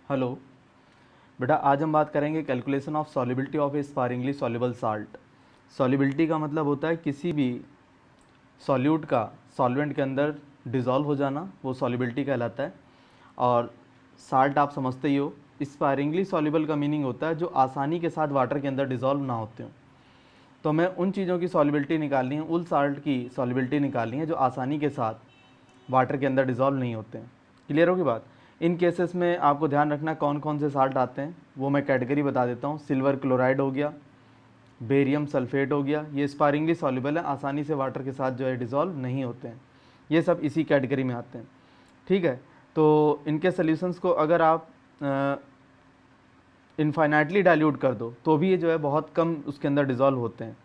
Hello बेटा, आज हम बात करेंगे calculation of solubility of A sparingly soluble salt. Solubility का मतलब होता है किसी भी सॉल्यूट का सॉल्वेंट के अंदर डिज़ोल्व हो जाना, वो सॉल्युबिलिटी कहलाता है। और साल्ट आप समझते ही हो, स्पारिंगली सॉल्युबल का मीनिंग होता है जो आसानी के साथ वाटर के अंदर डिज़ोल्व ना होते हों। तो हमें उन चीज़ों की सॉल्युबिलिटी निकालनी है, उन साल्ट की सॉल्युबिलिटी निकालनी है जो आसानी के साथ वाटर के अंदर डिज़ोल्व नहीं होते हैं। क्लियर होगी बात। इन केसेस में आपको ध्यान रखना कौन कौन से साल्ट आते हैं, वो मैं कैटेगरी बता देता हूँ। सिल्वर क्लोराइड हो गया, बेरियम सल्फेट हो गया, ये स्पारिंगली सॉल्युबल है, आसानी से वाटर के साथ जो है डिज़ोल्व नहीं होते हैं। ये सब इसी कैटेगरी में आते हैं। ठीक है, तो इनके सॉल्यूशंस को अगर आप इनफाइनाइटली डाइल्यूट कर दो तो भी ये जो है बहुत कम उसके अंदर डिज़ोल्व होते हैं।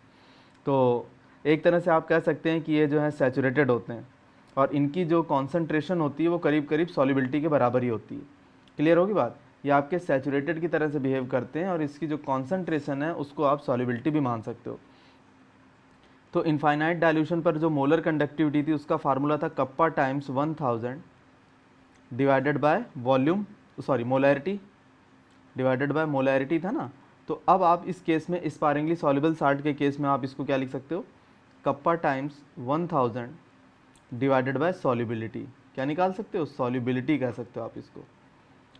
तो एक तरह से आप कह सकते हैं कि ये जो है सैचुरेटेड होते हैं और इनकी जो कॉन्सेंट्रेशन होती है वो करीब करीब सॉल्युबिलिटी के बराबर ही होती है। क्लियर होगी बात। ये आपके सैचुरेटेड की तरह से बिहेव करते हैं और इसकी जो कॉन्सेंट्रेशन है उसको आप सॉल्युबिलिटी भी मान सकते हो। तो इनफाइनाइट डाइल्यूशन पर जो मोलर कंडक्टिविटी थी उसका फार्मूला था kappa times 1000 divided by volume, sorry molarity divided by molarity था ना। तो अब आप इस केस में स्पारिंगली सॉल्युबल साल्ट के केस में आप इसको क्या लिख सकते हो, kappa times 1000 divided by solubility. क्या निकाल सकते हो, सॉल्युबिलिटी कह सकते हो आप इसको।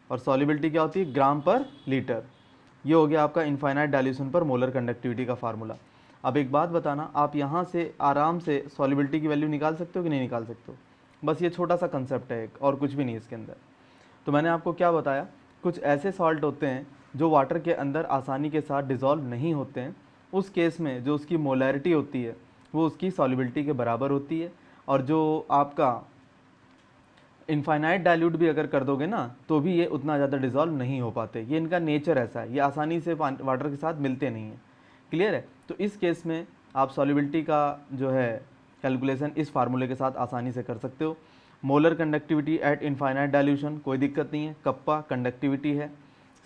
और सॉल्युबिलिटी क्या होती है, ग्राम पर लीटर। ये हो गया आपका इनफाइनाइट डाइल्यूशन पर मोलर कंडक्टिविटी का फार्मूला। अब एक बात बताना, आप यहाँ से आराम से सॉल्युबिलिटी की वैल्यू निकाल सकते हो कि नहीं निकाल सकते हो। बस ये छोटा सा कंसेप्ट है एक, और कुछ भी नहीं इसके अंदर। तो मैंने आपको क्या बताया, कुछ ऐसे सॉल्ट होते हैं जो वाटर के अंदर आसानी के साथ डिज़ोल्व नहीं होते हैं। उस केस में जो उसकी मोलैरिटी होती है वो उसकी सॉल्युबिलिटी के बराबर होती है। और जो आपका इनफाइनाइट डाइल्यूट भी अगर कर दोगे ना तो भी ये उतना ज़्यादा डिज़ोल्व नहीं हो पाते। ये इनका नेचर ऐसा है, ये आसानी से वाटर के साथ मिलते नहीं हैं। क्लियर है। तो इस केस में आप सॉल्युबिलिटी का जो है कैलकुलेशन इस फार्मूले के साथ आसानी से कर सकते हो। Molar conductivity at infinite dilution, कोई दिक्कत नहीं है, कप्पा कंडक्टिविटी है,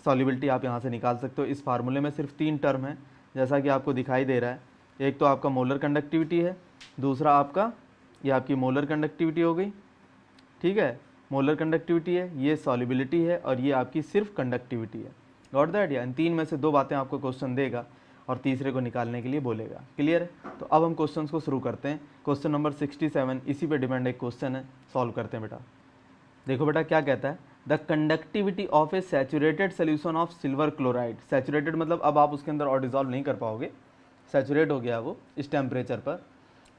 सॉल्युबिलिटी आप यहाँ से निकाल सकते हो। इस फार्मूले में सिर्फ 3 टर्म है जैसा कि आपको दिखाई दे रहा है। एक तो आपका मोलर कंडक्टिविटी है, दूसरा आपका ये आपकी मोलर कंडक्टिविटी हो गई, ठीक है, मोलर कंडक्टिविटी है, ये सॉल्युबिलिटी है और ये आपकी सिर्फ कंडक्टिविटी है। Got that. या इन 3 में से 2 बातें आपको क्वेश्चन देगा और तीसरे को निकालने के लिए बोलेगा। क्लियर है। तो अब हम क्वेश्चंस को शुरू करते हैं। क्वेश्चन नंबर 67 इसी पे डिपेंड एक क्वेश्चन है, सॉल्व करते हैं बेटा। देखो बेटा क्या कहता है, the conductivity of A saturated solution of silver chloride. Saturated मतलब अब आप उसके अंदर और डिजॉल्व नहीं कर पाओगे, सैचुरेट हो गया वो इस टेम्परेचर पर।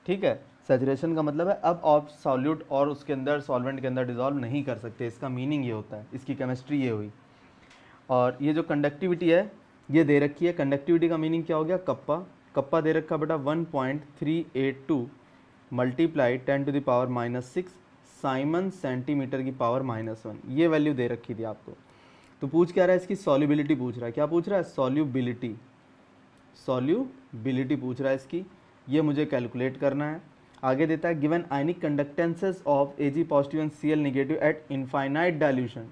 ठीक है, सैचुरेशन का मतलब है अब आप सॉल्यूट और उसके अंदर सॉल्वेंट के अंदर डिजॉल्व नहीं कर सकते, इसका मीनिंग ये होता है, इसकी केमिस्ट्री ये हुई। और ये जो कंडक्टिविटी है ये दे रखी है। कंडक्टिविटी का मीनिंग क्या हो गया, कप्पा। कप्पा दे रखा बेटा 1.382 मल्टीप्लाई 10⁻⁻6 साइमन सेंटीमीटर की पावर -1, ये वैल्यू दे रखी थी आपको। तो पूछ क्या रहा है, इसकी सॉल्युबिलिटी पूछ रहा है। क्या पूछ रहा है, सॉल्युबिलिटी। सॉल्युबिलिटी पूछ रहा है इसकी, ये मुझे कैलकुलेट करना है। आगे देता है given ionic conductances of Ag positive and Cl negative at infinite dilution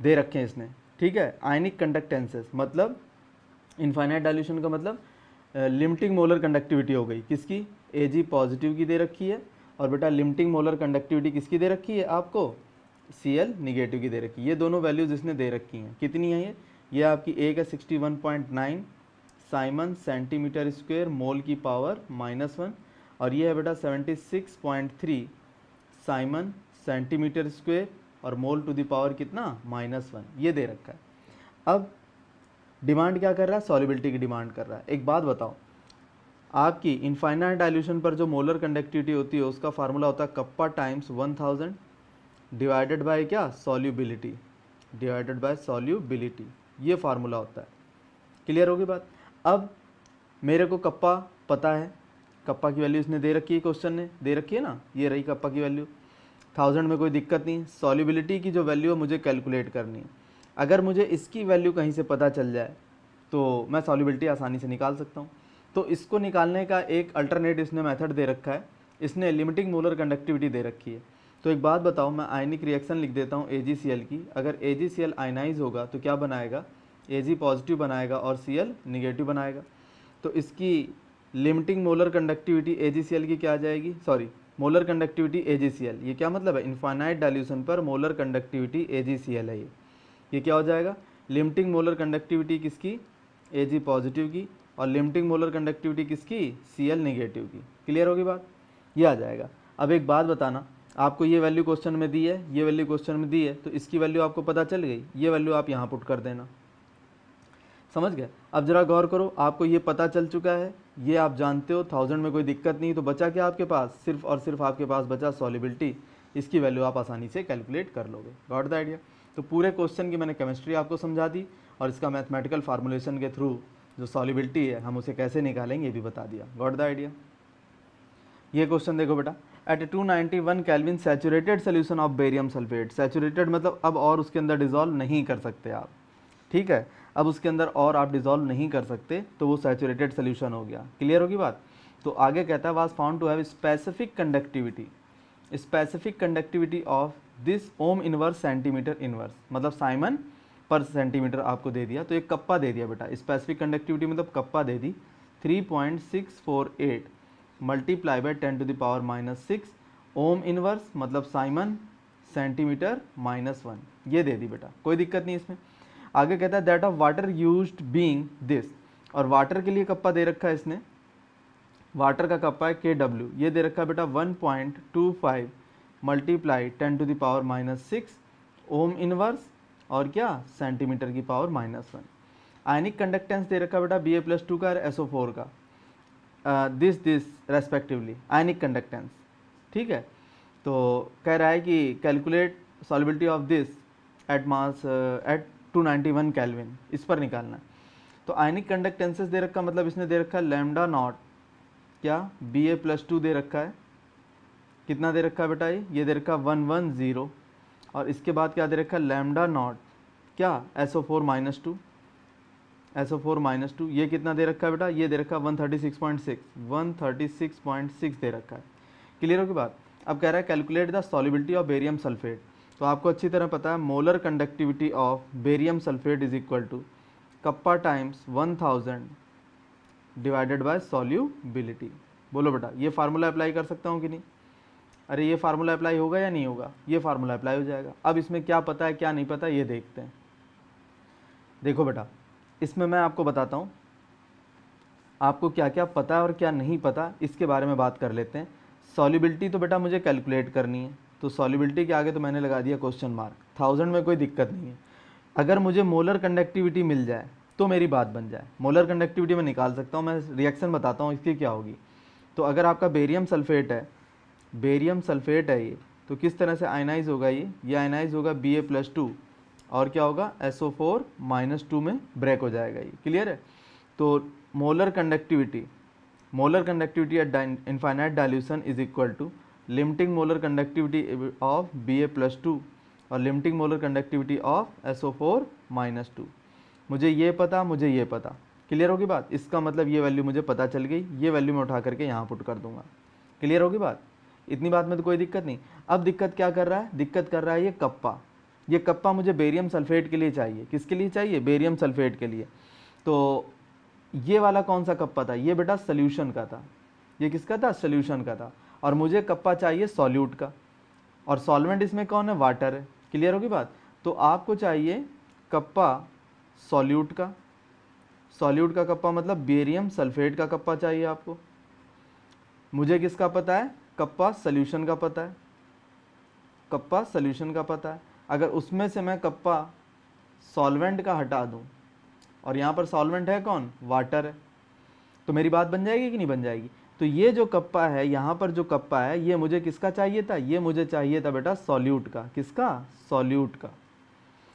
दे रखे हैं इसने। ठीक है, आयनिक कंडक्टेंसेस मतलब इनफाइनाइट डाइल्यूशन का मतलब लिमिटिंग मोलर कंडक्टिविटी हो गई किसकी, Ag पॉजिटिव की दे रखी है, और बेटा लिमिटिंग मोलर कंडक्टिविटी किसकी दे रखी है आपको, Cl निगेटिव की दे रखी है। ये दोनों वैल्यूज इसने दे रखी हैं। कितनी है ये आपकी एक है 61.9 साइमन सेंटीमीटर स्क्वायर मोल की पावर -1, और ये है बेटा 76.3 साइमन सेंटीमीटर स्क्वायर और मोल टू द पावर कितना, -1, ये दे रखा है। अब डिमांड क्या कर रहा है, सॉल्युबिलिटी की डिमांड कर रहा है। एक बात बताओ, आपकी इनफाइनाइट डाइल्यूशन पर जो मोलर कंडक्टिविटी होती है उसका फार्मूला होता है कप्पा टाइम्स 1000 डिवाइडेड बाय क्या, सॉल्युबिलिटी, डिवाइडेड बाय सॉल्युबिलिटी, ये फार्मूला होता है। क्लियर होगी बात। अब मेरे को कप्पा पता है, कप्पा की वैल्यू इसने दे रखी है, क्वेश्चन ने दे रखी है ना, ये रही कप्पा की वैल्यू 1000 में, कोई दिक्कत नहीं। सॉल्युबिलिटी की जो वैल्यू है मुझे कैलकुलेट करनी है। अगर मुझे इसकी वैल्यू कहीं से पता चल जाए तो मैं सॉल्युबिलिटी आसानी से निकाल सकता हूँ। तो इसको निकालने का एक अल्टरनेट इसने मेथड दे रखा है, इसने लिमिटिंग मोलर कंडक्टिविटी दे रखी है। तो एक बात बताओ, मैं आयनिक रिएक्शन लिख देता हूँ AgCl की। अगर AgCl आयनाइज होगा तो क्या बनाएगा, Ag पॉजिटिव बनाएगा और Cl निगेटिव बनाएगा। तो इसकी लिमिटिंग मोलर कंडक्टिविटी AgCl की क्या आ जाएगी, सॉरी मोलर कंडक्टिविटी AgCl, ये क्या मतलब है, इनफाइनाइट डाइल्यूशन पर मोलर कंडक्टिविटी AgCl है ये। ये क्या हो जाएगा, लिमिटिंग मोलर कंडक्टिविटी किसकी, Ag पॉजिटिव की, और लिमिटिंग मोलर कंडक्टिविटी किसकी, Cl नेगेटिव की। क्लियर होगी बात, ये आ जाएगा। अब एक बात बताना, आपको ये वैल्यू क्वेश्चन में दी है, ये वैल्यू क्वेश्चन में दी है, तो इसकी वैल्यू आपको पता चल गई, ये वैल्यू आप यहाँ पुट कर देना, समझ गए। अब जरा गौर करो, आपको ये पता चल चुका है, ये आप जानते हो, 1000 में कोई दिक्कत नहीं, तो बचा क्या आपके पास, सिर्फ और सिर्फ आपके पास बचा सॉल्युबिलिटी। इसकी वैल्यू आप आसानी से कैलकुलेट कर लोगे। Got the idea. तो पूरे क्वेश्चन की मैंने केमिस्ट्री आपको समझा दी, और इसका मैथमेटिकल फार्मूलेशन के थ्रू जो सॉल्युबिलिटी है हम उसे कैसे निकालेंगे ये भी बता दिया। Got the idea. ये क्वेश्चन देखो बेटा, at 291 kelvin saturated solution of barium sulphate. Saturated मतलब अब और उसके अंदर डिजोल्व नहीं कर सकते आप, ठीक है, अब उसके अंदर और आप डिजोल्व नहीं कर सकते, तो वो सैचुरेटेड सोल्यूशन हो गया। क्लियर होगी बात। तो आगे कहता है was found to have specific conductivity of this ohm inverse centimetre inverse, मतलब साइमन पर सेंटीमीटर आपको दे दिया, तो एक कप्पा दे दिया बेटा, स्पेसिफिक कंडक्टिविटी मतलब कप्पा दे दी 3.648 मल्टीप्लाई बाय 10⁻⁻6 ओम इनवर्स मतलब साइमन सेंटीमीटर -1, ये दे दी बेटा, कोई दिक्कत नहीं इसमें। आगे कहता है that of water used being this, और वाटर के लिए कप्पा दे रखा है इसने, वाटर का कप्पा है KW, ये दे रखा है बेटा 1.25 मल्टीप्लाई 10⁻⁻6 ओम इनवर्स और क्या सेंटीमीटर की पावर -1। आयनिक कंडक्टेंस दे रखा है बेटा Ba+2 का और SO4 का, दिस रेस्पेक्टिवली आयनिक कंडक्टेंस, ठीक है। तो कह रहा है कि calculate solubility of this eight mass at 291 kelvin, इस पर निकालना है। तो आयनिक कंडक्टेंसेस दे रखा, मतलब इसने दे रखा है लैम्डा नॉट क्या Ba+2 दे रखा है, कितना दे रखा है बेटा, ये दे रखा है 110, और इसके बाद क्या दे रखा है लैम्डा नॉट क्या SO4 -2, ये कितना दे रखा है बेटा, ये दे रखा है 136.6 दे रखा है। क्लियर हो की बात। अब कह रहा है calculate the solubility of barium sulphate, तो आपको अच्छी तरह पता है molar conductivity of barium sulphate is equal to kappa times 1000 divided by solubility. बोलो बेटा ये फार्मूला अप्लाई कर सकता हूँ कि नहीं, अरे ये फार्मूला अप्लाई होगा या नहीं होगा, ये फार्मूला अप्लाई हो जाएगा। अब इसमें क्या पता है क्या नहीं पता ये देखते हैं। देखो बेटा इसमें मैं आपको बताता हूँ आपको क्या क्या पता है और क्या नहीं पता, इसके बारे में बात कर लेते हैं। सॉल्युबिलिटी तो बेटा मुझे कैलकुलेट करनी है, तो सॉल्युबिलिटी के आगे तो मैंने लगा दिया क्वेश्चन मार्क, 1000 में कोई दिक्कत नहीं है। अगर मुझे मोलर कंडक्टिविटी मिल जाए तो मेरी बात बन जाए, मोलर कंडक्टिविटी मैं निकाल सकता हूँ, मैं रिएक्शन बताता हूँ इसकी क्या होगी। तो अगर आपका बेरियम सल्फेट है ये, तो किस तरह से आयनाइज होगा, ये आयनाइज होगा Ba+2 और क्या होगा SO4 -2 में ब्रेक हो जाएगा ये। क्लियर है। तो molar conductivity at infinite dilution is equal to limiting molar conductivity of Ba+2 और limiting molar conductivity of SO4 -2। मुझे ये पता, क्लियर होगी बात। इसका मतलब ये वैल्यू मुझे पता चल गई, ये वैल्यू मैं उठा करके यहाँ पुट कर दूंगा। क्लियर होगी बात, इतनी बात में तो कोई दिक्कत नहीं। अब दिक्कत क्या कर रहा है, दिक्कत कर रहा है ये कप्पा मुझे बेरियम सल्फेट के लिए चाहिए। किसके लिए चाहिए, बेरियम सल्फेट के लिए। तो ये वाला कौन सा कप्पा था, ये बेटा सोल्यूशन का था। ये किसका था, सोल्यूशन का था। और मुझे कप्पा चाहिए सॉल्यूट का, और सॉल्वेंट इसमें कौन है, वाटर है। क्लियर होगी बात। तो आपको चाहिए कप्पा सॉल्यूट का, सॉल्यूट का कप्पा मतलब बेरियम सल्फेट का कप्पा चाहिए आपको। मुझे किसका पता है, कप्पा सोल्यूशन का पता है, कप्पा सोल्यूशन का पता है। अगर उसमें से मैं कप्पा सॉल्वेंट का हटा दूं, और यहाँ पर सॉल्वेंट है कौन, वाटर है, तो मेरी बात बन जाएगी कि नहीं बन जाएगी। तो ये जो कप्पा है, यहाँ पर जो कप्पा है, ये मुझे किसका चाहिए था, ये मुझे चाहिए था बेटा सॉल्यूट का। किसका, सॉल्यूट का।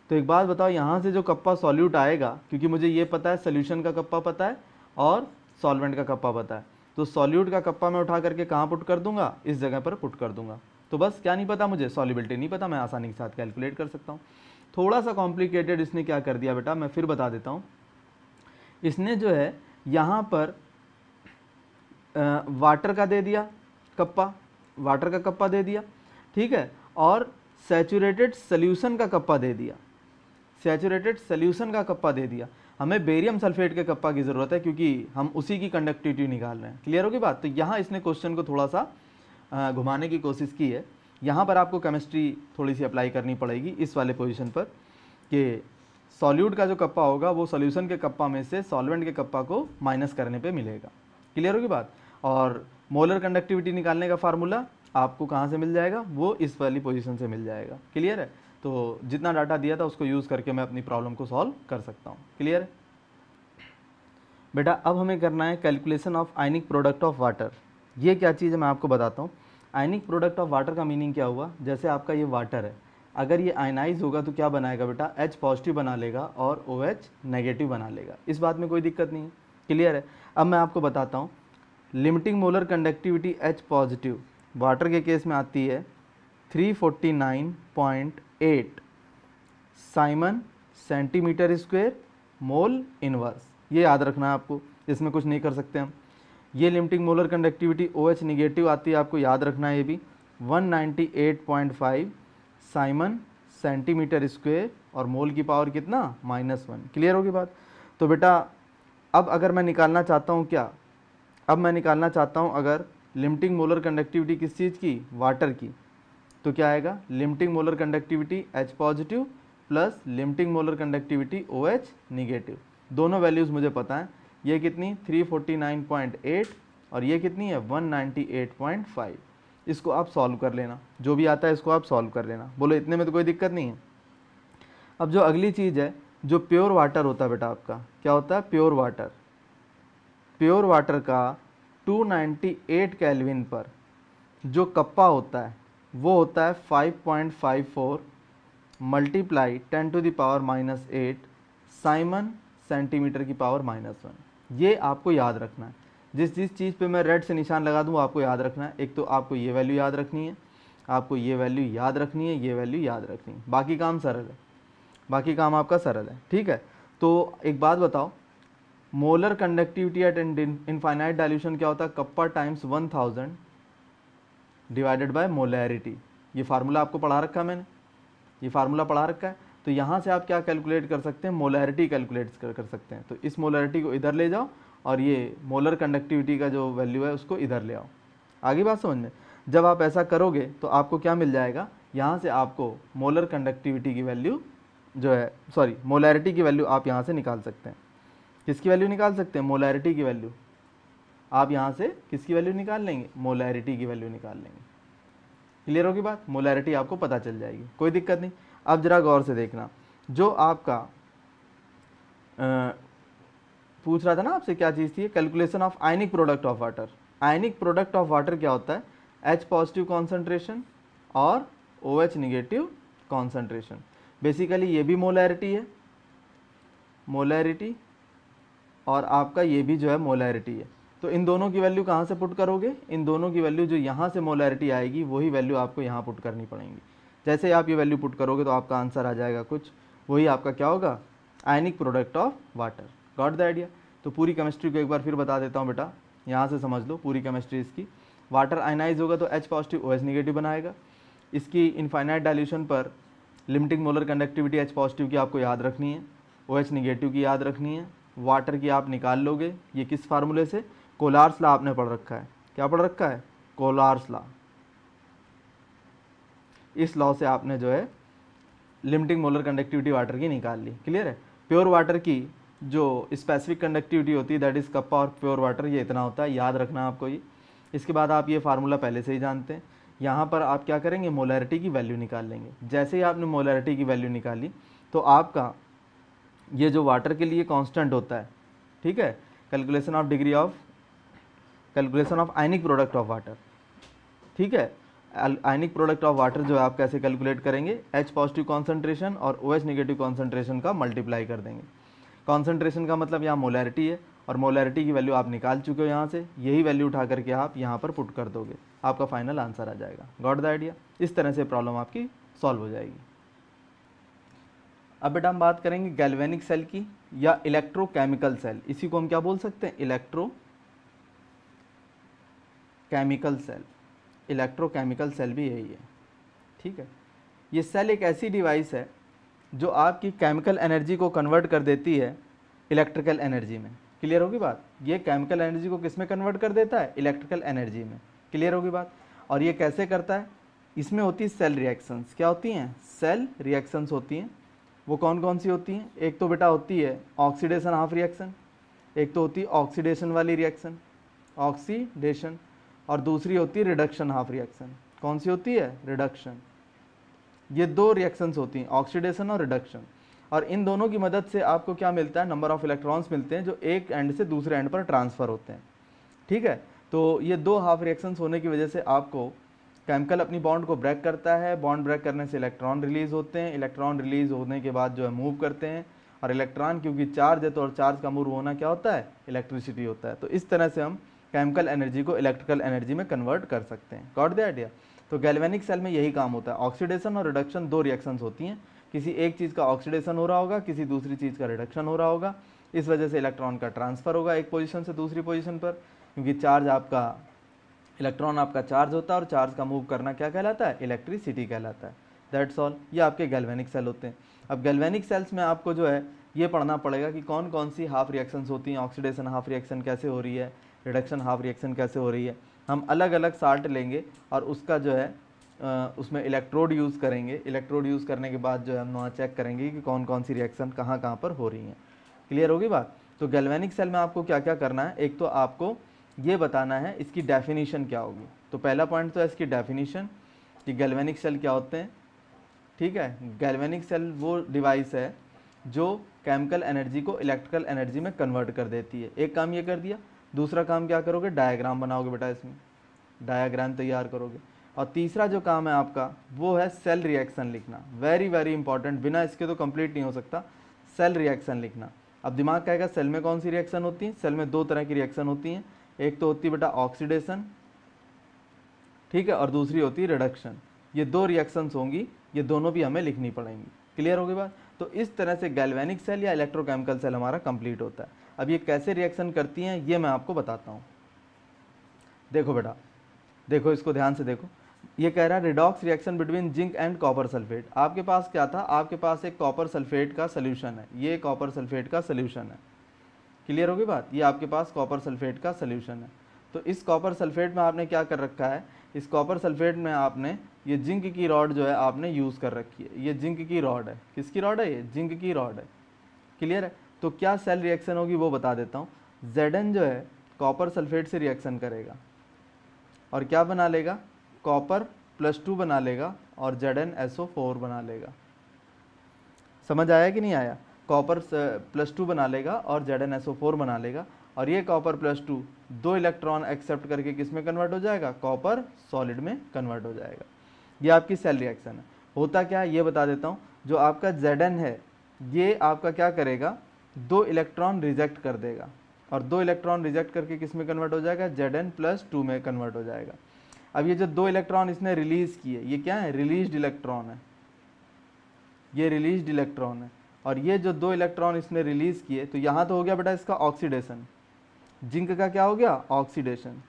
तो एक बात बताओ, यहाँ से जो कप्पा सॉल्यूट आएगा, क्योंकि मुझे ये पता है सोल्यूशन का कप्पा पता है और सॉल्वेंट का कप्पा पता है, तो सॉल्यूट का कप्पा मैं उठा करके कहाँ पुट कर दूंगा, इस जगह पर पुट कर दूंगा। तो बस क्या नहीं पता मुझे, सॉल्युबिलिटी नहीं पता, मैं आसानी के साथ कैलकुलेट कर सकता हूँ। थोड़ा सा कॉम्प्लिकेटेड इसने क्या कर दिया बेटा, मैं फिर बता देता हूँ। इसने जो है यहाँ पर वाटर का दे दिया कप्पा, वाटर का कप्पा दे दिया, ठीक है, और सैचुरेटेड सोल्यूशन का कप्पा दे दिया, सैचुरेटेड सोल्यूशन का कप्पा दे दिया। हमें बेरियम सल्फेट के कप्पा की ज़रूरत है, क्योंकि हम उसी की कंडक्टिविटी निकाल रहे हैं। क्लियर होगी बात। तो यहाँ इसने क्वेश्चन को थोड़ा सा घुमाने की कोशिश की है। यहाँ पर आपको केमिस्ट्री थोड़ी सी अप्लाई करनी पड़ेगी इस वाले पोजीशन पर। कि सॉल्यूट का जो कप्पा होगा वो सॉल्यूशन के कप्पा में से सॉल्वेंट के कप्पा को माइनस करने पे मिलेगा। क्लियर होगी बात। और मोलर कंडक्टिविटी निकालने का फार्मूला आपको कहाँ से मिल जाएगा, वो इस वाली पोजीशन से मिल जाएगा। क्लियर है। तो जितना डाटा दिया था उसको यूज़ करके मैं अपनी प्रॉब्लम को सॉल्व कर सकता हूँ। क्लियर है बेटा। अब हमें करना है calculation of ionic product of water. ये क्या चीज़ है मैं आपको बताता हूँ। आयनिक प्रोडक्ट ऑफ वाटर का मीनिंग क्या हुआ, जैसे आपका ये वाटर है, अगर ये आयनाइज होगा तो क्या बनाएगा बेटा, H पॉजिटिव बना लेगा और OH नेगेटिव बना लेगा। इस बात में कोई दिक्कत नहीं है। क्लियर है। अब मैं आपको बताता हूँ limiting molar conductivity H positive water के केस में आती है 349.8 Simon centimetre square mole inverse. ये याद रखना है आपको, इसमें कुछ नहीं कर सकते हम। ये limiting molar conductivity OH negative आती है, आपको याद रखना है ये भी 198.5 साइमन सेंटीमीटर स्क्वायर और मोल की पावर कितना -1। क्लियर होगी बात। तो बेटा अब अगर मैं निकालना चाहता हूँ क्या, अब मैं निकालना चाहता हूँ अगर लिमिटिंग मोलर कंडक्टिविटी किस चीज़ की, वाटर की, तो क्या आएगा limiting molar conductivity H positive plus limiting molar conductivity OH negative. दोनों वैल्यूज़ मुझे पता है, ये कितनी 349.8 और ये कितनी है 198.5। इसको आप सॉल्व कर लेना, जो भी आता है इसको आप सॉल्व कर लेना। बोलो इतने में तो कोई दिक्कत नहीं है। अब जो अगली चीज़ है, जो प्योर वाटर होता है बेटा आपका, क्या होता है प्योर वाटर। प्योर वाटर का 298 केल्विन पर जो कप्पा होता है वो होता है 5.54 मल्टीप्लाई 10⁻⁻8 साइमन सेंटीमीटर की पावर -1। ये आपको याद रखना है। जिस चीज़ पे मैं रेड से निशान लगा दूँ आपको याद रखना है। एक तो आपको ये वैल्यू याद रखनी है, आपको ये वैल्यू याद रखनी है, ये वैल्यू याद रखनी है। बाकी काम सरल है, बाकी काम आपका सरल है। ठीक है। तो एक बात बताओ, molar conductivity at infinite dilution क्या होता है, kappa times 1000 divided bye molarity. ये फार्मूला आपको पढ़ा रखा है मैंने, ये फार्मूला पढ़ा रखा है। तो यहाँ से आप क्या कैलकुलेट कर सकते हैं, मोलैरिटी कैलकुलेट कर सकते हैं। तो इस मोलैरिटी को इधर ले जाओ और ये मोलर कंडक्टिविटी का जो वैल्यू है उसको इधर ले आओ। आगे बात समझ में। जब आप ऐसा करोगे तो आपको क्या मिल जाएगा, यहाँ से आपको मोलर कंडक्टिविटी की वैल्यू जो है, सॉरी मोलैरिटी की वैल्यू आप यहाँ से निकाल सकते हैं। किसकी वैल्यू निकाल सकते हैं, मोलैरिटी की वैल्यू। आप यहाँ से किसकी वैल्यू निकाल लेंगे, मोलैरिटी की वैल्यू निकाल लेंगे। क्लियर होगी बात, मोलैरिटी आपको पता चल जाएगी, कोई दिक्कत नहीं। अब जरा गौर से देखना, जो आपका पूछ रहा था ना आपसे क्या चीज़ थी, calculation of ionic product of water. Ionic product of water क्या होता है, H पॉजिटिव कॉन्सेंट्रेशन और OH निगेटिव कॉन्सेंट्रेशन। बेसिकली ये भी मोलैरिटी है, मोलैरिटी, और आपका ये भी जो है मोलैरिटी है। तो इन दोनों की वैल्यू कहाँ से पुट करोगे, इन दोनों की वैल्यू जो यहाँ से मोलैरिटी आएगी वही वैल्यू आपको यहाँ पुट करनी पड़ेंगी। जैसे ही आप ये वैल्यू पुट करोगे तो आपका आंसर आ जाएगा कुछ, वही आपका क्या होगा, ionic product of water. Got the idea. तो पूरी केमिस्ट्री को एक बार फिर बता देता हूँ बेटा, यहाँ से समझ लो पूरी केमिस्ट्री इसकी। वाटर आयनाइज होगा तो H पॉजिटिव OH निगेटिव बनाएगा। इसकी इनफाइनाइट डाइल्यूशन पर limiting molar conductivity H positive की आपको याद रखनी है, OH निगेटिव की याद रखनी है, वाटर की आप निकाल लोगे। ये किस फार्मूले से, कोलार्स लॉ आपने पढ़ रखा है। क्या पढ़ रखा है, कोलार्स लॉ। इस लॉ से आपने जो है लिमिटिंग मोलर कंडक्टिविटी वाटर की निकाल ली। क्लियर है। प्योर वाटर की जो स्पेसिफिक कंडक्टिविटी होती है दैट इज कप्पा और प्योर वाटर, ये इतना होता है, याद रखना आपको ये। इसके बाद आप ये फार्मूला पहले से ही जानते हैं। यहाँ पर आप क्या करेंगे, मोलैरिटी की वैल्यू निकाल लेंगे। जैसे ही आपने मोलैरिटी की वैल्यू निकाली तो आपका ये जो वाटर के लिए कांस्टेंट होता है, ठीक है, calculation of degree of, calculation of ionic product of water, ठीक है। आयनिक प्रोडक्ट ऑफ वाटर जो है आप कैसे कैलकुलेट करेंगे, H पॉजिटिव कॉन्सेंट्रेशन और OH निगेटिव कॉन्सेंट्रेशन का मल्टीप्लाई कर देंगे। कॉन्सेंट्रेशन का मतलब यहाँ मोलैरिटी है और मोलैरिटी की वैल्यू आप निकाल चुके हो यहाँ से, यही वैल्यू उठा करके आप यहाँ पर पुट कर दोगे, आपका फाइनल आंसर आ जाएगा। Got the idea. इस तरह से प्रॉब्लम आपकी सॉल्व हो जाएगी। अब बेटा हम बात करेंगे गैल्वेनिक सेल की या इलेक्ट्रोकेमिकल सेल। इसी को हम क्या बोल सकते हैं, इलेक्ट्रोकेमिकल सेल। इलेक्ट्रोकेमिकल सेल भी यही है, ठीक है। ये सेल एक ऐसी डिवाइस है जो आपकी केमिकल एनर्जी को कन्वर्ट कर देती है इलेक्ट्रिकल एनर्जी में। क्लियर होगी बात। ये केमिकल एनर्जी को किस में कन्वर्ट कर देता है, इलेक्ट्रिकल एनर्जी में। क्लियर होगी बात। और ये कैसे करता है, इसमें होती है सेल रिएक्शंस। क्या होती हैं, सेल रिएक्शंस होती हैं। वो कौन कौन सी होती हैं? एक तो बेटा होती है ऑक्सीडेशन हाफ रिएक्शन, एक तो होती है ऑक्सीडेशन वाली रिएक्शन, ऑक्सीडेशन, और दूसरी होती है रिडक्शन हाफ रिएक्शन। कौन सी होती है? रिडक्शन। ये दो रिएक्शंस होती हैं, ऑक्सीडेशन और रिडक्शन, और इन दोनों की मदद से आपको क्या मिलता है? नंबर ऑफ इलेक्ट्रॉन्स मिलते हैं जो एक एंड से दूसरे एंड पर ट्रांसफर होते हैं। ठीक है, तो ये दो हाफ रिएक्शंस होने की वजह से आपको केमिकल अपनी बॉन्ड को ब्रेक करता है, बॉन्ड ब्रेक करने से इलेक्ट्रॉन रिलीज होते हैं, इलेक्ट्रॉन रिलीज होने के बाद जो है मूव करते हैं, और इलेक्ट्रॉन क्योंकि चार्ज है तो और चार्ज का मूव होना क्या होता है? इलेक्ट्रिसिटी होता है। तो इस तरह से हम केमिकल एनर्जी को इलेक्ट्रिकल एनर्जी में कन्वर्ट कर सकते हैं। Got the idea? तो गैल्वेनिक सेल में यही काम होता है। ऑक्सीडेशन और रिडक्शन दो रिएक्शंस होती हैं, किसी एक चीज़ का ऑक्सीडेशन हो रहा होगा, किसी दूसरी चीज़ का रिडक्शन हो रहा होगा, इस वजह से इलेक्ट्रॉन का ट्रांसफर होगा एक पोजीशन से दूसरी पोजीशन पर, क्योंकि चार्ज आपका, इलेक्ट्रॉन आपका चार्ज होता है, और चार्ज का मूव करना क्या कहलाता है? इलेक्ट्रिसिटी कहलाता है। That's all. ये आपके गैल्वेनिक सेल होते हैं। अब गैल्वेनिक सेल्स में आपको जो है ये पढ़ना पड़ेगा कि कौन कौन सी हाफ रिएक्शंस होती हैं, ऑक्सीडेशन हाफ रिएक्शन कैसे हो रही है, रिडक्शन हाफ रिएक्शन कैसे हो रही है। हम अलग अलग साल्ट लेंगे और उसका जो है उसमें इलेक्ट्रोड यूज़ करेंगे। इलेक्ट्रोड यूज़ करने के बाद जो है हम वहाँ चेक करेंगे कि कौन कौन सी रिएक्शन कहाँ कहाँ पर हो रही हैं। क्लियर होगी बात? तो गैल्वेनिक सेल में आपको क्या क्या करना है? एक तो आपको ये बताना है इसकी डेफिनेशन क्या होगी। तो पहला पॉइंट तो है इसकी डेफिनेशन कि गैल्वेनिक सेल क्या होते हैं। ठीक है, गैल्वेनिक सेल वो डिवाइस है जो केमिकल एनर्जी को इलेक्ट्रिकल एनर्जी में कन्वर्ट कर देती है। एक काम ये कर दिया, दूसरा काम क्या करोगे? डायग्राम बनाओगे बेटा, इसमें डायग्राम तैयार करोगे। और तीसरा जो काम है आपका वो है सेल रिएक्शन लिखना। वेरी वेरी इंपॉर्टेंट, बिना इसके तो कंप्लीट नहीं हो सकता। सेल रिएक्शन लिखना। अब दिमाग कहेगा सेल में कौन सी रिएक्शन होती है? सेल में दो तरह की रिएक्शन होती हैं, एक तो होती है बेटा ऑक्सीडेशन, ठीक है, और दूसरी होती है रिडक्शन। ये दो रिएक्शंस होंगी, ये दोनों भी हमें लिखनी पड़ेंगी। क्लियर होगी बात? तो इस तरह से गैल्वेनिक सेल या इलेक्ट्रोकेमिकल सेल हमारा कंप्लीट होता है। अब ये कैसे रिएक्शन करती हैं ये मैं आपको बताता हूँ। देखो बेटा, देखो इसको ध्यान से देखो। ये कह रहा है redox reaction between zinc and copper sulphate. आपके पास क्या था? आपके पास एक कॉपर सल्फेट का सोल्यूशन है, ये कॉपर सल्फेट का सोल्यूशन है। क्लियर होगी बात? ये आपके पास कॉपर सल्फेट का सोल्यूशन है। तो इस कॉपर सल्फेट में आपने क्या कर रखा है? इस कॉपर सल्फेट में आपने ये जिंक की रॉड जो है आपने यूज़ कर रखी है। ये जिंक की रॉड है। किसकी रॉड है? ये जिंक की रॉड है। क्लियर है? तो क्या सेल रिएक्शन होगी वो बता देता हूँ। Zn जो है कॉपर सल्फेट से रिएक्शन करेगा और क्या बना लेगा? कॉपर +2 बना लेगा और ZnSO4 बना लेगा। समझ आया कि नहीं आया? कॉपर +2 बना लेगा और ZnSO4 बना लेगा, और ये कॉपर +2 दो इलेक्ट्रॉन एक्सेप्ट करके किस में कन्वर्ट हो जाएगा? कॉपर सॉलिड में कन्वर्ट हो जाएगा। ये आपकी सेल रिएक्शन है। होता क्या है ये बता देता हूँ। जो आपका Zn है ये आपका क्या करेगा? दो इलेक्ट्रॉन रिजेक्ट कर देगा, और दो इलेक्ट्रॉन रिजेक्ट करके किस में कन्वर्ट हो जाएगा? Zn+2 में कन्वर्ट हो जाएगा। अब ये जो दो इलेक्ट्रॉन इसने रिलीज किए, ये क्या है? रिलीज्ड इलेक्ट्रॉन है। ये रिलीज्ड इलेक्ट्रॉन है, और ये जो दो इलेक्ट्रॉन इसने रिलीज किए, तो यहाँ तो हो गया बेटा इसका ऑक्सीडेशन। जिंक का क्या हो गया? ऑक्सीडेशन,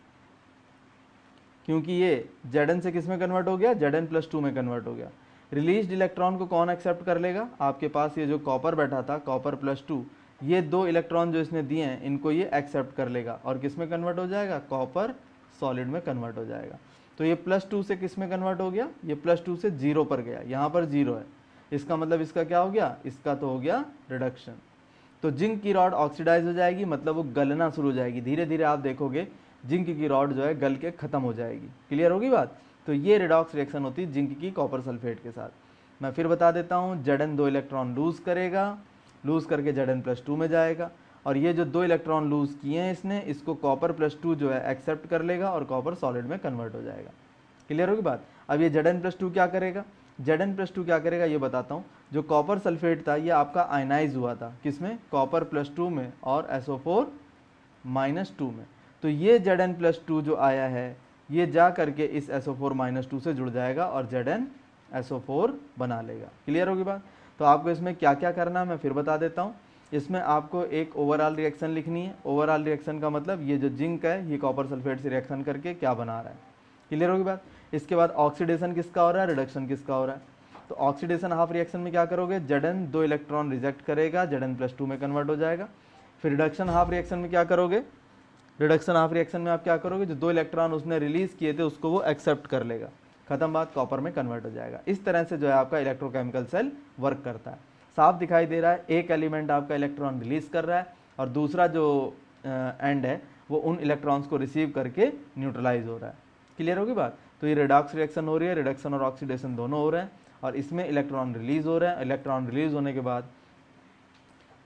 क्योंकि ये Zn से किस में कन्वर्ट हो गया? Zn+2 में कन्वर्ट हो गया। रिलीज्ड इलेक्ट्रॉन को कौन एक्सेप्ट कर लेगा? आपके पास ये जो कॉपर बैठा था, कॉपर +2, ये दो इलेक्ट्रॉन जो इसने दिए हैं इनको ये एक्सेप्ट कर लेगा और किस में कन्वर्ट हो जाएगा? कॉपर सॉलिड में कन्वर्ट हो जाएगा। तो ये +2 से किस में कन्वर्ट हो गया? ये +2 से 0 पर गया, यहाँ पर 0 है। इसका मतलब इसका क्या हो गया? इसका तो हो गया रिडक्शन। तो जिंक की रॉड ऑक्सीडाइज हो जाएगी, मतलब वो गलना शुरू हो जाएगी। धीरे धीरे आप देखोगे जिंक की रॉड जो है गल के खत्म हो जाएगी। क्लियर होगी बात? तो ये रिडॉक्स रिएक्शन होती है जिंक की कॉपर सल्फेट के साथ। मैं फिर बता देता हूँ, Zn दो इलेक्ट्रॉन लूज करेगा, लूज करके Zn+2 में जाएगा, और ये जो दो इलेक्ट्रॉन लूज किए हैं इसने, इसको कॉपर +2 जो है एक्सेप्ट कर लेगा और कॉपर सॉलिड में कन्वर्ट हो जाएगा। क्लियर होगी बात? अब ये Zn+2 क्या करेगा? Zn+2 क्या करेगा ये बताता हूँ। जो कॉपर सल्फेट था ये आपका आयनाइज हुआ था, किसमें? कॉपर +2 में और SO4 -2 में। तो ये Zn+2 जो आया है ये जा करके इस SO4 -2 से जुड़ जाएगा और ZnSO4 बना लेगा। क्लियर होगी बात? तो आपको इसमें क्या क्या करना है मैं फिर बता देता हूँ। इसमें आपको एक ओवरऑल रिएक्शन लिखनी है। ओवरऑल रिएक्शन का मतलब ये जो जिंक है ये कॉपर सल्फेट से रिएक्शन करके क्या बना रहा है। क्लियर होगी बात? इसके बाद ऑक्सीडेशन किसका हो रहा है? रिडक्शन किसका हो रहा है? तो ऑक्सीडेशन हाफ रिएक्शन में क्या करोगे? Zn दो इलेक्ट्रॉन रिजेक्ट करेगा, Zn+2 में कन्वर्ट हो जाएगा। फिर रिडक्शन हाफ रिएक्शन में क्या करोगे? रिडक्शन हाफ रिएक्शन में आप क्या करोगे? जो दो इलेक्ट्रॉन उसने रिलीज किए थे उसको वो एक्सेप्ट कर लेगा, खत्म बात, कॉपर में कन्वर्ट हो जाएगा। इस तरह से जो है आपका इलेक्ट्रोकेमिकल सेल वर्क करता है। साफ दिखाई दे रहा है, एक एलिमेंट आपका इलेक्ट्रॉन रिलीज कर रहा है और दूसरा जो एंड है वो उन इलेक्ट्रॉन्स को रिसीव करके न्यूट्रलाइज हो रहा है। क्लियर होगी बात? तो ये रिडॉक्स रिएक्शन हो रही है, रिडक्शन और ऑक्सीडेशन दोनों हो रहे हैं और इसमें इलेक्ट्रॉन रिलीज हो रहे हैं। इलेक्ट्रॉन रिलीज होने के बाद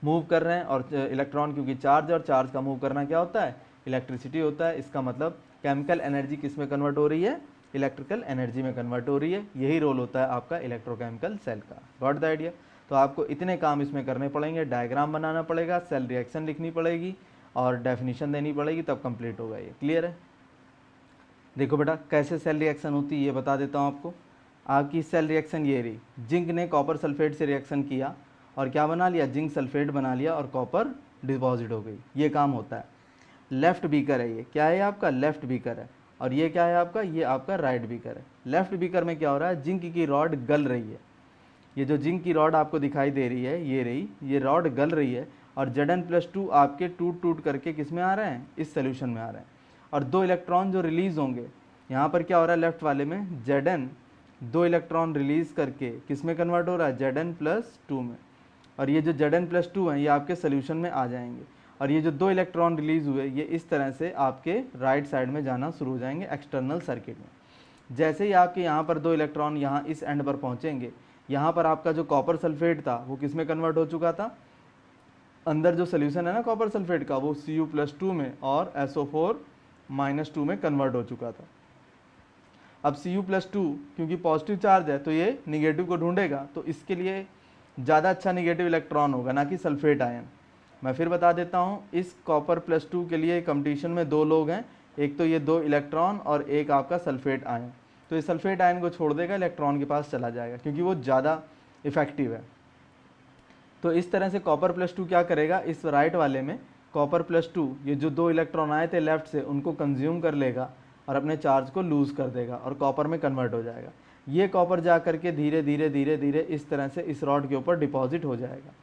मूव कर रहे हैं और इलेक्ट्रॉन क्योंकि चार्ज और चार्ज का मूव करना क्या होता है, इलेक्ट्रिसिटी होता है। इसका मतलब केमिकल एनर्जी किस में कन्वर्ट हो रही है, इलेक्ट्रिकल एनर्जी में कन्वर्ट हो रही है। यही रोल होता है आपका इलेक्ट्रोकेमिकल सेल का। Got the idea? तो आपको इतने काम इसमें करने पड़ेंगे, डायग्राम बनाना पड़ेगा, सेल रिएक्शन लिखनी पड़ेगी और डेफिनेशन देनी पड़ेगी, तब कंप्लीट होगा ये। क्लियर है? देखो बेटा कैसे सेल रिएक्शन होती है ये बता देता हूँ आपको। आपकी सेल रिएक्शन ये रही, जिंक ने कॉपर सल्फेट से रिएक्शन किया और क्या बना लिया, जिंक सल्फेट बना लिया और कॉपर डिपॉजिट हो गई। ये काम होता है। लेफ्ट बीकर है ये, क्या है आपका, लेफ्ट बीकर है। और ये क्या है आपका, ये आपका राइट बीकर है। लेफ्ट बीकर में क्या हो रहा है, जिंक की रॉड गल रही है। ये जो जिंक की रॉड आपको दिखाई दे रही है, ये रही, ये रॉड गल रही है और Zn+2 आपके टूट टूट करके किस में आ रहे हैं, इस सोल्यूशन में आ रहे हैं। और 2 इलेक्ट्रॉन जो रिलीज होंगे, यहाँ पर क्या हो रहा है लेफ्ट वाले में, Zn 2 इलेक्ट्रॉन रिलीज करके किस में कन्वर्ट हो रहा है, Zn+2 में। और ये जो Zn+2 हैं ये आपके सोल्यूशन में आ जाएंगे और ये जो 2 इलेक्ट्रॉन रिलीज हुए ये इस तरह से आपके राइट साइड में जाना शुरू हो जाएंगे एक्सटर्नल सर्किट में। जैसे ही आपके यहाँ पर 2 इलेक्ट्रॉन यहाँ इस एंड पर पहुँचेंगे, यहाँ पर आपका जो कॉपर सल्फेट था वो किस में कन्वर्ट हो चुका था, अंदर जो सोल्यूशन है ना कॉपर सल्फेट का वो Cu+2 में और SO4-2 में कन्वर्ट हो चुका था। अब Cu+2 क्योंकि पॉजिटिव चार्ज है तो ये निगेटिव को ढूंढेगा, तो इसके लिए ज़्यादा अच्छा निगेटिव इलेक्ट्रॉन होगा ना कि सल्फेट आयन। मैं फिर बता देता हूँ, इस Copper+2 के लिए कंपटीशन में 2 लोग हैं, एक तो ये 2 इलेक्ट्रॉन और एक आपका सल्फेट आयन। तो ये सल्फेट आयन को छोड़ देगा, इलेक्ट्रॉन के पास चला जाएगा क्योंकि वो ज़्यादा इफेक्टिव है। तो इस तरह से Copper+2 क्या करेगा, इस राइट वाले में Copper+2 ये जो 2 इलेक्ट्रॉन आए थे लेफ्ट से उनको कंज्यूम कर लेगा और अपने चार्ज को लूज कर देगा और कॉपर में कन्वर्ट हो जाएगा। ये कॉपर जा करके धीरे धीरे धीरे धीरे इस तरह से इस रॉड के ऊपर डिपॉजिट हो जाएगा।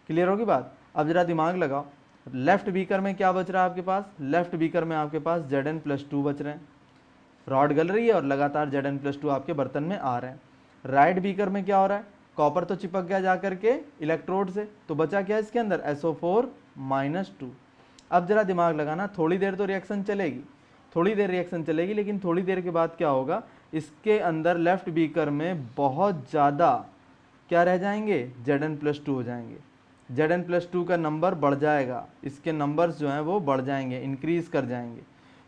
क्लियर होगी बात? अब जरा दिमाग लगाओ, लेफ्ट बीकर में क्या बच रहा है आपके पास, लेफ्ट बीकर में आपके पास Zn+2 बच रहे हैं, रॉड गल रही है और लगातार Zn+2 आपके बर्तन में आ रहे हैं। राइट बीकर में क्या हो रहा है, कॉपर तो चिपक गया जा करके इलेक्ट्रोड से, तो बचा क्या इसके अंदर, SO4-2। अब जरा दिमाग लगाना, थोड़ी देर तो रिएक्शन चलेगी, थोड़ी देर रिएक्शन चलेगी, लेकिन थोड़ी देर के बाद क्या होगा, इसके अंदर लेफ्ट बीकर में बहुत ज़्यादा क्या रह जाएंगे, Zn+2 हो जाएंगे। Zn+2 का नंबर बढ़ जाएगा, इसके नंबर्स जो हैं वो बढ़ जाएंगे, इंक्रीज कर जाएंगे।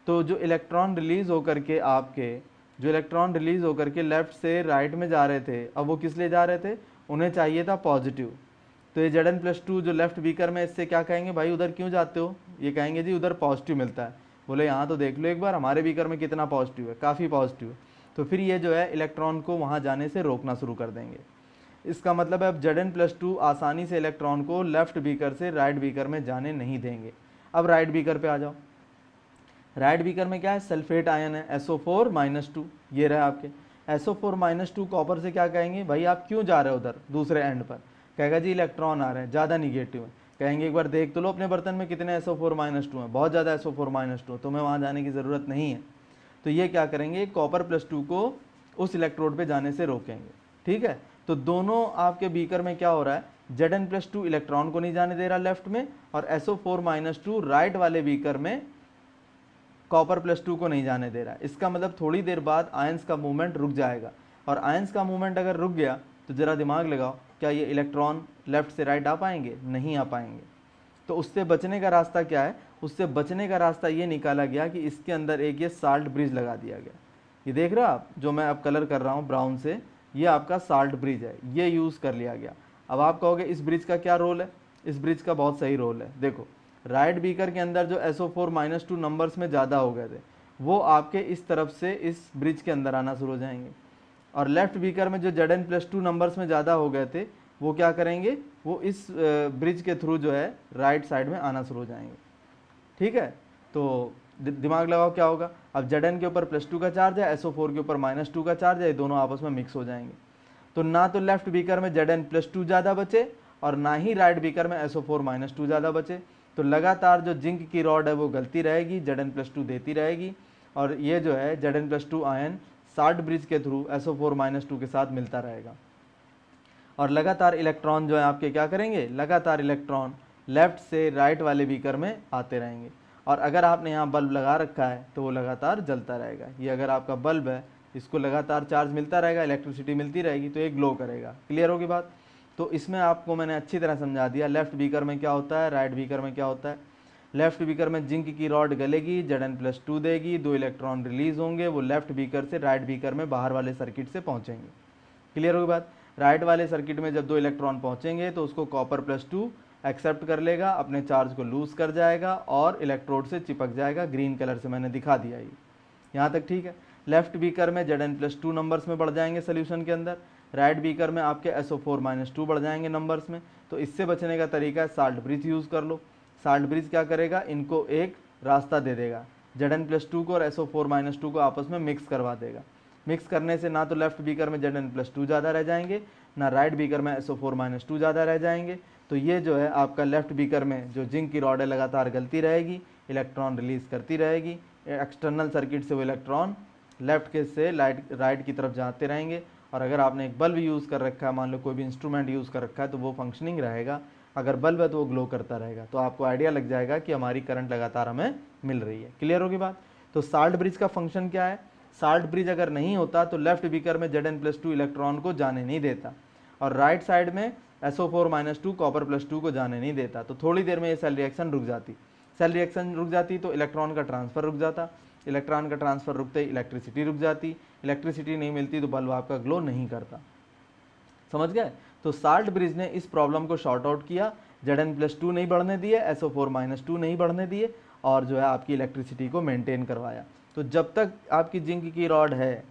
तो जो इलेक्ट्रॉन रिलीज होकर के आपके, जो इलेक्ट्रॉन रिलीज होकर के लेफ्ट से राइट में जा रहे थे, अब वो किस लिए जा रहे थे, उन्हें चाहिए था पॉजिटिव। तो ये Zn+2 जो लेफ्ट बीकर में, इससे क्या कहेंगे, भाई उधर क्यों जाते हो, ये कहेंगे जी उधर पॉजिटिव मिलता है। बोले यहाँ तो देख लो एक बार हमारे बीकर में कितना पॉजिटिव है, काफ़ी पॉजिटिव है। तो फिर ये जो है इलेक्ट्रॉन को वहाँ जाने से रोकना शुरू कर देंगे। इसका मतलब है अब Zn+2 आसानी से इलेक्ट्रॉन को लेफ्ट बीकर से राइट बीकर में जाने नहीं देंगे। अब राइट बीकर पे आ जाओ, राइट बीकर में क्या है, सल्फेट आयन है SO4-2, ये रहा आपके SO4-2। कॉपर से क्या कहेंगे, भाई आप क्यों जा रहे हो उधर दूसरे एंड पर, कहेगा जी इलेक्ट्रॉन आ रहे हैं, ज़्यादा निगेटिव है। कहेंगे एक बार देख तो लो अपने बर्तन में कितने SO4-2 हैं, बहुत ज़्यादा SO4-2, तुम्हें वहाँ जाने की ज़रूरत नहीं है। तो ये क्या करेंगे, Copper+2 को उस इलेक्ट्रोड पे जाने से रोकेंगे। ठीक है, तो दोनों आपके बीकर में क्या हो रहा है, Zn+2 इलेक्ट्रॉन को नहीं जाने दे रहा लेफ्ट में, और SO4-2 राइट वाले बीकर में Copper+2 को नहीं जाने दे रहा है। इसका मतलब थोड़ी देर बाद आयंस का मूवमेंट रुक जाएगा, और आयंस का मूवमेंट अगर रुक गया तो ज़रा दिमाग लगाओ, क्या ये इलेक्ट्रॉन लेफ्ट से राइट आ पाएंगे, नहीं आ पाएंगे। तो उससे बचने का रास्ता क्या है, उससे बचने का रास्ता ये निकाला गया कि इसके अंदर एक ये साल्ट ब्रिज लगा दिया गया। ये देख रहे हो आप, जो मैं अब कलर कर रहा हूँ ब्राउन से, ये आपका साल्ट ब्रिज है, ये यूज़ कर लिया गया। अब आप कहोगे इस ब्रिज का क्या रोल है, इस ब्रिज का बहुत सही रोल है। देखो राइट बीकर के अंदर जो SO4-2 नंबर्स में ज़्यादा हो गए थे, वो आपके इस तरफ से इस ब्रिज के अंदर आना शुरू हो जाएंगे, और लेफ्ट बीकर में जो Zn+2 नंबर्स में ज़्यादा हो गए थे, वो क्या करेंगे, वो इस ब्रिज के थ्रू जो है राइट साइड में आना शुरू हो जाएंगे। ठीक है, तो दिमाग लगाओ क्या होगा, अब Zn के ऊपर +2 का चार्ज है, SO4 के ऊपर -2 का चार्ज है, ये दोनों आपस में मिक्स हो जाएंगे। तो ना तो लेफ्ट बीकर में Zn+2 ज़्यादा बचे और ना ही राइट बीकर में SO4-2 ज़्यादा बचे। तो लगातार जो जिंक की रॉड है वो गलती रहेगी, Zn+2 देती रहेगी, और ये जो है Zn+2 आयन साल्ट ब्रिज के थ्रू SO4-2 के साथ मिलता रहेगा। और लगातार इलेक्ट्रॉन जो है आपके क्या करेंगे, लगातार इलेक्ट्रॉन लेफ्ट से राइट वाले बीकर में आते रहेंगे। और अगर आपने यहाँ बल्ब लगा रखा है तो वो लगातार जलता रहेगा। ये अगर आपका बल्ब है, इसको लगातार चार्ज मिलता रहेगा, इलेक्ट्रिसिटी मिलती रहेगी, तो ये ग्लो करेगा। क्लियर होगी बात। तो इसमें आपको मैंने अच्छी तरह समझा दिया लेफ्ट बीकर में क्या होता है, राइट बीकर में क्या होता है। लेफ्ट बीकर में जिंक की रॉड गलेगी, Zn+2 देगी, 2 इलेक्ट्रॉन रिलीज होंगे, वो लेफ्ट बीकर से राइट बीकर में बाहर वाले सर्किट से पहुंचेंगे। क्लियर होगी बात। राइट वाले सर्किट में जब 2 इलेक्ट्रॉन पहुंचेंगे तो उसको Copper+2 एक्सेप्ट कर लेगा, अपने चार्ज को लूज कर जाएगा और इलेक्ट्रोड से चिपक जाएगा। ग्रीन कलर से मैंने दिखा दिया ये, यहाँ तक ठीक है। लेफ्ट बीकर में Zn+2 नंबर्स में बढ़ जाएंगे सोल्यूशन के अंदर, राइट बीकर में आपके SO4-2 बढ़ जाएंगे नंबर्स में। तो इससे बचने का तरीका है साल्ट ब्रिज यूज़ कर लो। साल्ट ब्रिज क्या करेगा, इनको एक रास्ता दे देगा, Zn+2 को और SO4-2 को आपस में मिक्स करवा देगा। मिक्स करने से ना तो लेफ्ट बीकर में Zn+2 ज़्यादा रह जाएंगे, ना राइट बीकर में SO4-2 ज़्यादा रह जाएंगे। तो ये जो है आपका लेफ्ट बीकर में जो जिंक की रॉड है लगातार गलती रहेगी, इलेक्ट्रॉन रिलीज करती रहेगी, एक्सटर्नल सर्किट से वो इलेक्ट्रॉन लेफ्ट के से राइट की तरफ जाते रहेंगे। और अगर आपने एक बल्ब यूज़ कर रखा है, मान लो कोई भी इंस्ट्रूमेंट यूज़ कर रखा है, तो वो फंक्शनिंग रहेगा। अगर बल्ब है तो वो ग्लो करता रहेगा। तो आपको आइडिया लग जाएगा कि हमारी करंट लगातार हमें मिल रही है। क्लियर होगी बात। तो साल्ट ब्रिज का फंक्शन क्या है, साल्ट ब्रिज अगर नहीं होता तो लेफ्ट बीकर में Zn+2 इलेक्ट्रॉन को जाने नहीं देता, और राइट साइड में SO4-2 Copper+2 को जाने नहीं देता। तो थोड़ी देर में ये सेल रिएक्शन रुक जाती। सेल रिएक्शन रुक जाती तो इलेक्ट्रॉन का ट्रांसफ़र रुक जाता, इलेक्ट्रॉन का ट्रांसफ़र रुकते ही इलेक्ट्रिसिटी रुक जाती, इलेक्ट्रिसिटी नहीं मिलती तो बल्ब आपका ग्लो नहीं करता। समझ गए। तो साल्ट ब्रिज ने इस प्रॉब्लम को शॉर्ट आउट किया, Zn+2 नहीं बढ़ने दिए, SO4-2 नहीं बढ़ने दिए, और जो है आपकी इलेक्ट्रिसिटी को मेंटेन करवाया। तो जब तक आपकी जिंक की रॉड है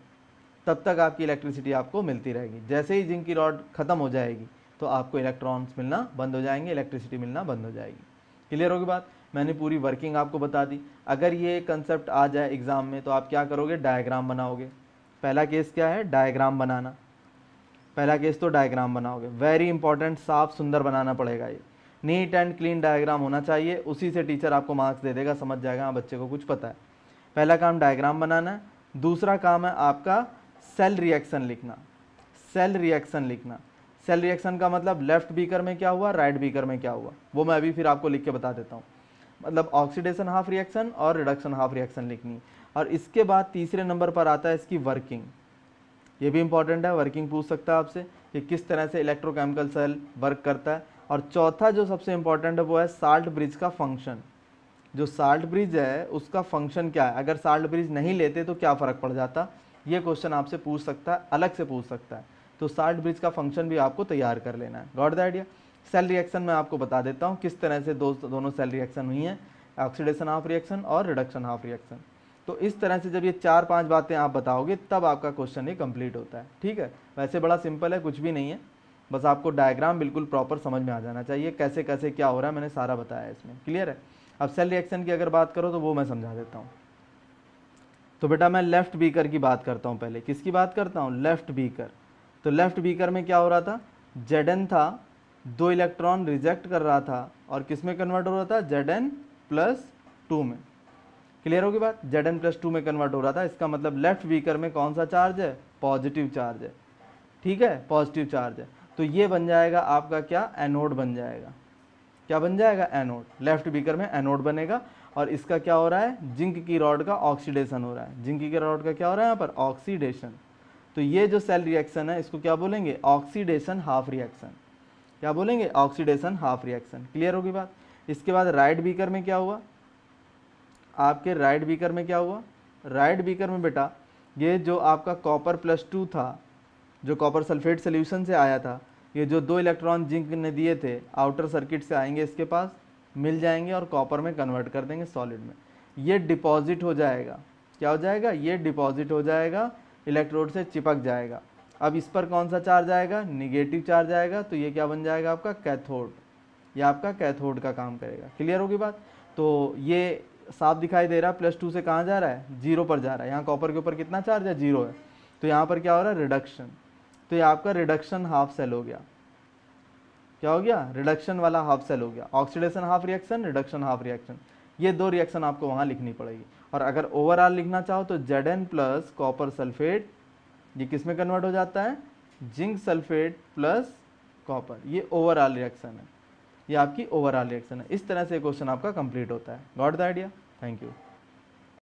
तब तक आपकी इलेक्ट्रिसिटी आपको मिलती रहेगी। जैसे ही जिंक की रॉड खत्म हो जाएगी तो आपको इलेक्ट्रॉन्स मिलना बंद हो जाएंगे, इलेक्ट्रिसिटी मिलना बंद हो जाएगी। क्लियर होगी बात। मैंने पूरी वर्किंग आपको बता दी। अगर ये कंसेप्ट आ जाए एग्जाम में तो आप क्या करोगे, डायग्राम बनाओगे। पहला केस क्या है, डायग्राम बनाना। पहला केस तो डायग्राम बनाओगे, वेरी इंपॉर्टेंट, साफ सुंदर बनाना पड़ेगा। ये नीट एंड क्लीन डायग्राम होना चाहिए, उसी से टीचर आपको मार्क्स दे देगा, समझ जाएगा हाँ बच्चे को कुछ पता है। पहला काम डायग्राम बनाना है। दूसरा काम है आपका सेल रिएक्शन लिखना। सेल रिएक्शन लिखना, सेल रिएक्शन का मतलब लेफ्ट बीकर में क्या हुआ, राइट बीकर में क्या हुआ, वो मैं अभी फिर आपको लिख के बता देता हूँ। मतलब ऑक्सीडेशन हाफ रिएक्शन और रिडक्शन हाफ रिएक्शन लिखनी। और इसके बाद तीसरे नंबर पर आता है इसकी वर्किंग। ये भी इंपॉर्टेंट है, वर्किंग पूछ सकता है आपसे कि किस तरह से इलेक्ट्रोकेमिकल सेल वर्क करता है। और चौथा जो सबसे इंपॉर्टेंट है वो है साल्ट ब्रिज का फंक्शन। जो साल्ट ब्रिज है उसका फंक्शन क्या है, अगर साल्ट ब्रिज नहीं लेते तो क्या फ़र्क पड़ जाता, ये क्वेश्चन आपसे पूछ सकता है, अलग से पूछ सकता है। तो साल्ट ब्रिज का फंक्शन भी आपको तैयार कर लेना है। Got the idea. Cell reaction में आपको बता देता हूँ किस तरह से दोनों सेल रिएक्शन हुई हैं, ऑक्सीडेशन हाफ रिएक्शन और रिडक्शन हाफ रिएक्शन। तो इस तरह से जब ये 4-5 बातें आप बताओगे तब आपका क्वेश्चन ये कंप्लीट होता है। ठीक है, वैसे बड़ा सिंपल है, कुछ भी नहीं है, बस आपको डायग्राम बिल्कुल प्रॉपर समझ में आ जाना चाहिए, कैसे कैसे क्या हो रहा है मैंने सारा बताया इसमें। क्लियर है। अब सेल रिएक्शन की अगर बात करो तो वो मैं समझा देता हूँ। तो बेटा मैं लेफ्ट बीकर की बात करता हूँ पहले। किसकी बात करता हूँ, लेफ्ट बीकर। तो लेफ्ट बीकर में क्या हो रहा था, Zn था, 2 इलेक्ट्रॉन रिजेक्ट कर रहा था और किस में कन्वर्ट हो रहा था, Zn+2 में। क्लियर होगी बात, Zn+2 में कन्वर्ट हो रहा था। इसका मतलब लेफ्ट बीकर में कौन सा चार्ज है, पॉजिटिव चार्ज है। ठीक है, पॉजिटिव चार्ज है। तो ये बन जाएगा आपका क्या, एनोड बन जाएगा। क्या बन जाएगा, एनोड। लेफ्ट बीकर में एनोड बनेगा। और इसका क्या हो रहा है, जिंक की रॉड का ऑक्सीडेशन हो रहा है। जिंक की रॉड का क्या हो रहा है यहाँ पर, ऑक्सीडेशन। तो ये जो सेल रिएक्शन है इसको क्या बोलेंगे, ऑक्सीडेशन हाफ रिएक्शन। क्या बोलेंगे, ऑक्सीडेशन हाफ रिएक्शन। क्लियर होगी बात। इसके बाद राइट बीकर में क्या हुआ, आपके राइट बीकर में क्या हुआ, राइट बीकर में बेटा ये जो आपका Copper+2 था, जो कॉपर सल्फेट सोल्यूशन से आया था, ये जो 2 इलेक्ट्रॉन जिंक ने दिए थे आउटर सर्किट से आएंगे, इसके पास मिल जाएंगे और कॉपर में कन्वर्ट कर देंगे सॉलिड में। ये डिपॉजिट हो जाएगा। क्या हो जाएगा, ये डिपॉजिट हो जाएगा, इलेक्ट्रोड से चिपक जाएगा। अब इस पर कौन सा चार्ज आएगा, निगेटिव चार्ज आएगा। तो ये क्या बन जाएगा आपका कैथोड। ये आपका कैथोड का काम करेगा। क्लियर होगी बात। तो ये साफ दिखाई दे रहा है, +2 से कहाँ जा रहा है, 0 पर जा रहा है। यहाँ कॉपर के ऊपर कितना चार्ज है, 0 है। तो यहाँ पर क्या हो रहा है, रिडक्शन। तो ये आपका रिडक्शन हाफ सेल हो गया। क्या हो गया, रिडक्शन वाला हाफ सेल हो गया। Oxidation half reaction, reduction half reaction, ये 2 रिएक्शन आपको वहाँ लिखनी पड़ेगी। और अगर ओवरऑल लिखना चाहो तो Zn प्लस कॉपर सल्फेट ये किस में कन्वर्ट हो जाता है, जिंक सल्फेट प्लस कॉपर। ये ओवरऑल रिएक्शन है, ये आपकी ओवरऑल रिएक्शन है। इस तरह से क्वेश्चन आपका कंप्लीट होता है। Got the idea? Thank you.